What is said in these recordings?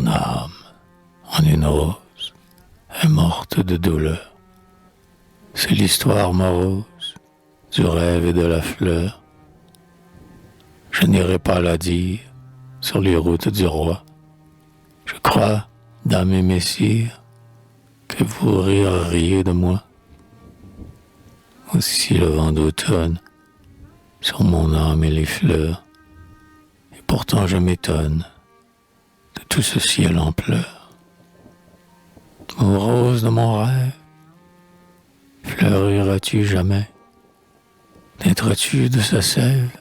Mon âme, en une rose, est morte de douleur. C'est l'histoire morose du rêve et de la fleur. Je n'irai pas la dire sur les routes du roi. Je crois, dames et messires, que vous rireriez de moi. Aussi le vent d'automne sur mon âme et les fleurs. Et pourtant je m'étonne de tout ce ciel en pleurs. Ô rose de mon rêve, fleuriras-tu jamais? Naîtras-tu de sa sève,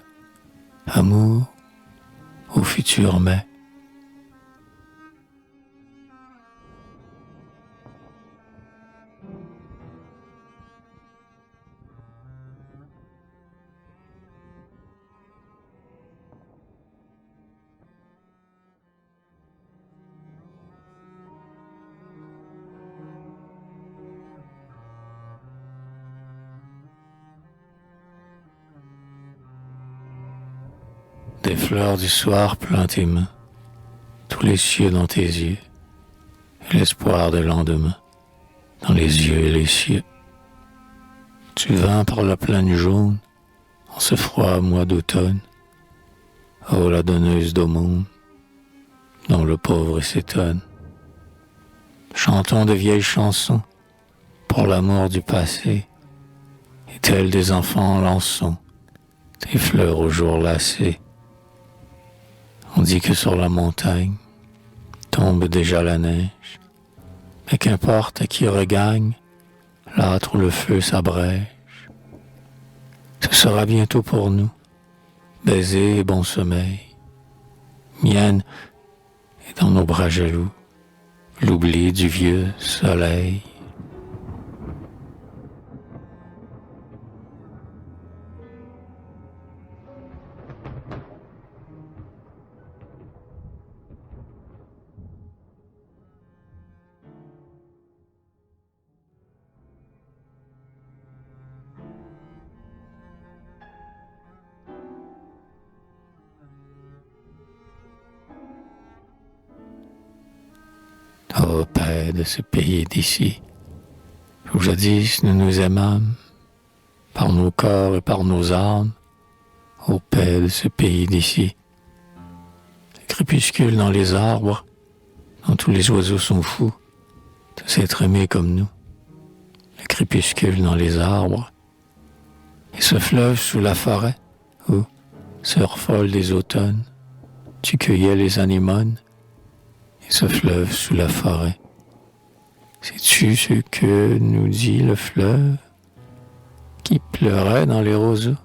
amour, au futur mai? Des fleurs du soir plein tes mains, tous les cieux dans tes yeux, et l'espoir des lendemains dans les yeux et les cieux. Tu vins par la plaine jaune, en ce froid mois d'automne, ô la donneuse d'aumône, dont le pauvre s'étonne. Chantons de vieilles chansons pour l'amour du passé, et tels des enfants lançons tes fleurs au jour lassé. On dit que sur la montagne tombe déjà la neige, mais qu'importe à qui regagne l'âtre où le feu s'abrège. Ce sera bientôt pour nous, baiser et bon sommeil. Mienne est dans nos bras jaloux, l'oubli du vieux soleil. Ô paix de ce pays d'ici, où jadis nous nous aimâmes, par nos corps et par nos âmes, ô paix de ce pays d'ici. Le crépuscule dans les arbres, dont tous les oiseaux sont fous, de s'être aimés comme nous. Le crépuscule dans les arbres, et ce fleuve sous la forêt, où, sœur folle des automnes, tu cueillais les anémones, et ce fleuve sous la forêt. Sais-tu ce que nous dit le fleuve qui pleurait dans les roseaux,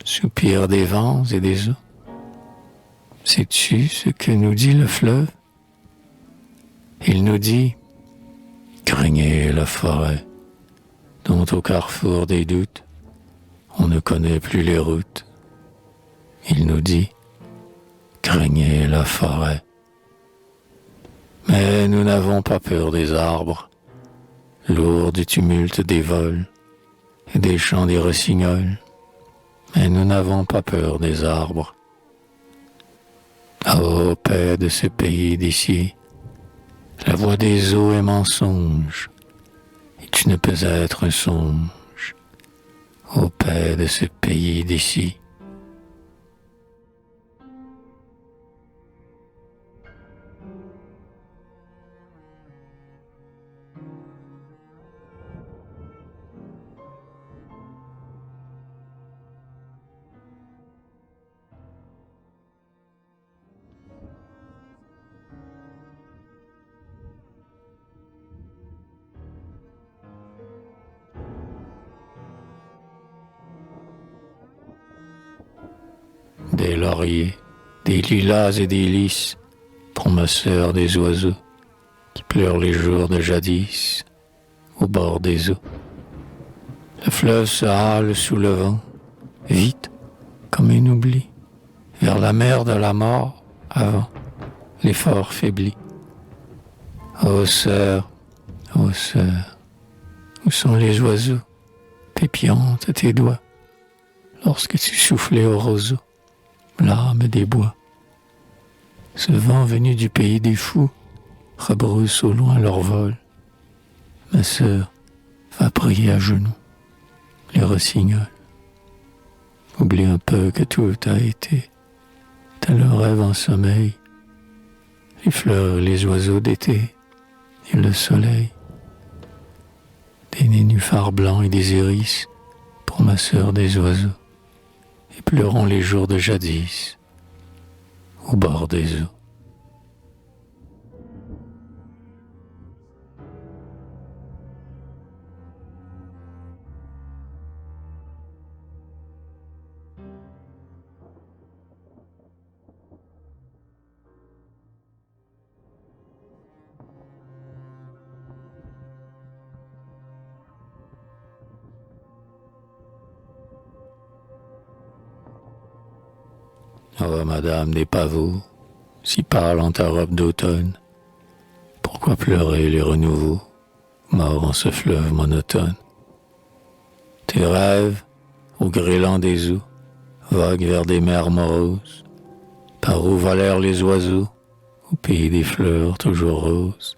soupir des vents et des eaux? Sais-tu ce que nous dit le fleuve? Il nous dit, craignez la forêt, dont au carrefour des doutes, on ne connaît plus les routes. Il nous dit, craignez la forêt. Mais nous n'avons pas peur des arbres, lourds du tumulte des vols et des chants des rossignols. Mais nous n'avons pas peur des arbres. Ô paix de ce pays d'ici, la voix des eaux est mensonge, et tu ne peux être un songe. Ô paix de ce pays d'ici. Des lauriers, des lilas et des lys, pour ma sœur des oiseaux, qui pleurent les jours de jadis, au bord des eaux. Le fleuve se hale sous le vent, vite, comme un oubli, vers la mer de la mort, avant l'effort faibli. Ô sœur, où sont les oiseaux, pépiantes à tes doigts, lorsque tu soufflais au roseau, l'âme des bois? Ce vent venu du pays des fous rebrousse au loin leur vol. Ma sœur va prier à genoux, les rossignols. Oublie un peu que tout a été, tel un rêve en sommeil, les fleurs, les oiseaux d'été et le soleil. Des nénuphars blancs et des iris pour ma sœur des oiseaux, et pleurons les jours de jadis au bord des eaux. Oh, madame des pavots, si pâle en ta robe d'automne, pourquoi pleurer les renouveaux, morts en ce fleuve monotone? Tes rêves, au grêlant des eaux, voguent vers des mers moroses, par où volèrent les oiseaux, au pays des fleurs toujours roses.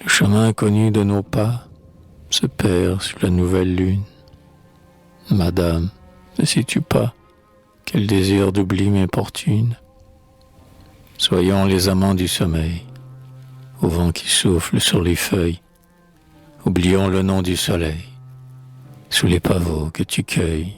Le chemin connu de nos pas se perd sur la nouvelle lune. Madame, ne sais-tu pas quel désir d'oubli m'importune? Soyons les amants du sommeil, au vent qui souffle sur les feuilles. Oublions le nom du soleil, sous les pavots que tu cueilles.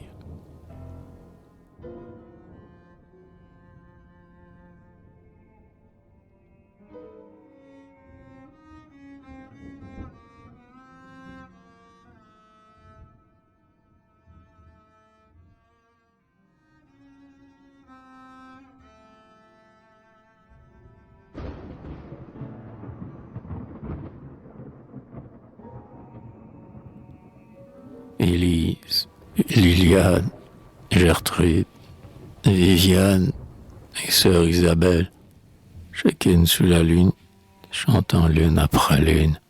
Élise, Liliane, Gertrude, Viviane et sœur Isabelle, chacune sous la lune, chantant l'une après l'une,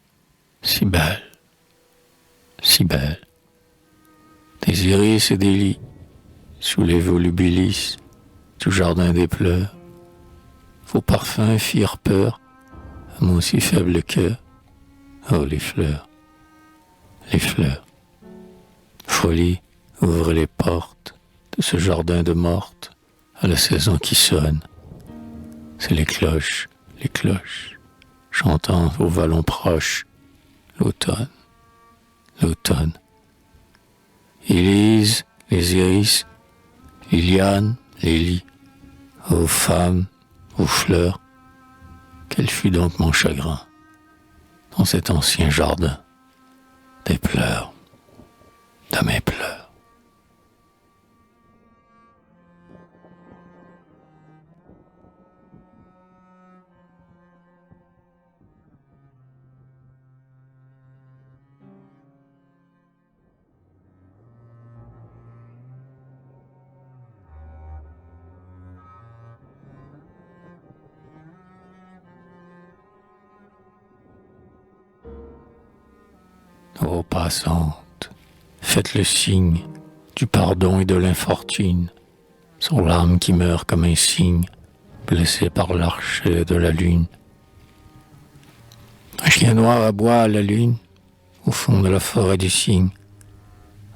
si belle, si belle. Des iris et des lits, sous les volubilis, du jardin des pleurs, vos parfums firent peur à mon si faible cœur. Oh, les fleurs, les fleurs. Folie, ouvre les portes de ce jardin de morte à la saison qui sonne. C'est les cloches, chantant au vallon proche, l'automne, l'automne. Élise, les iris, Liliane, les lits, ô femmes, ô fleurs, quel fut donc mon chagrin dans cet ancien jardin des pleurs, de mes pleurs. Ô passante, faites le signe du pardon et de l'infortune sur l'âme qui meurt comme un cygne, blessée par l'archet de la lune. Un chien noir aboie à la lune, au fond de la forêt du cygne,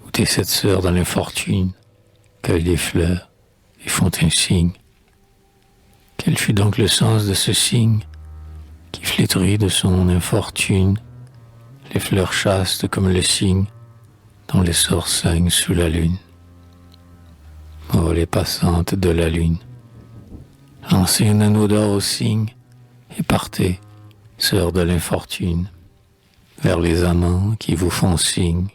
où tes sept sœurs dans l'infortune cueillent des fleurs et font un signe. Quel fut donc le sens de ce signe qui flétrit de son infortune les fleurs chastes comme le cygne dont les sorts saignent sous la lune? Oh, les passantes de la lune, lancez un anneau d'or au cygne et partez, sœurs de l'infortune, vers les amants qui vous font signe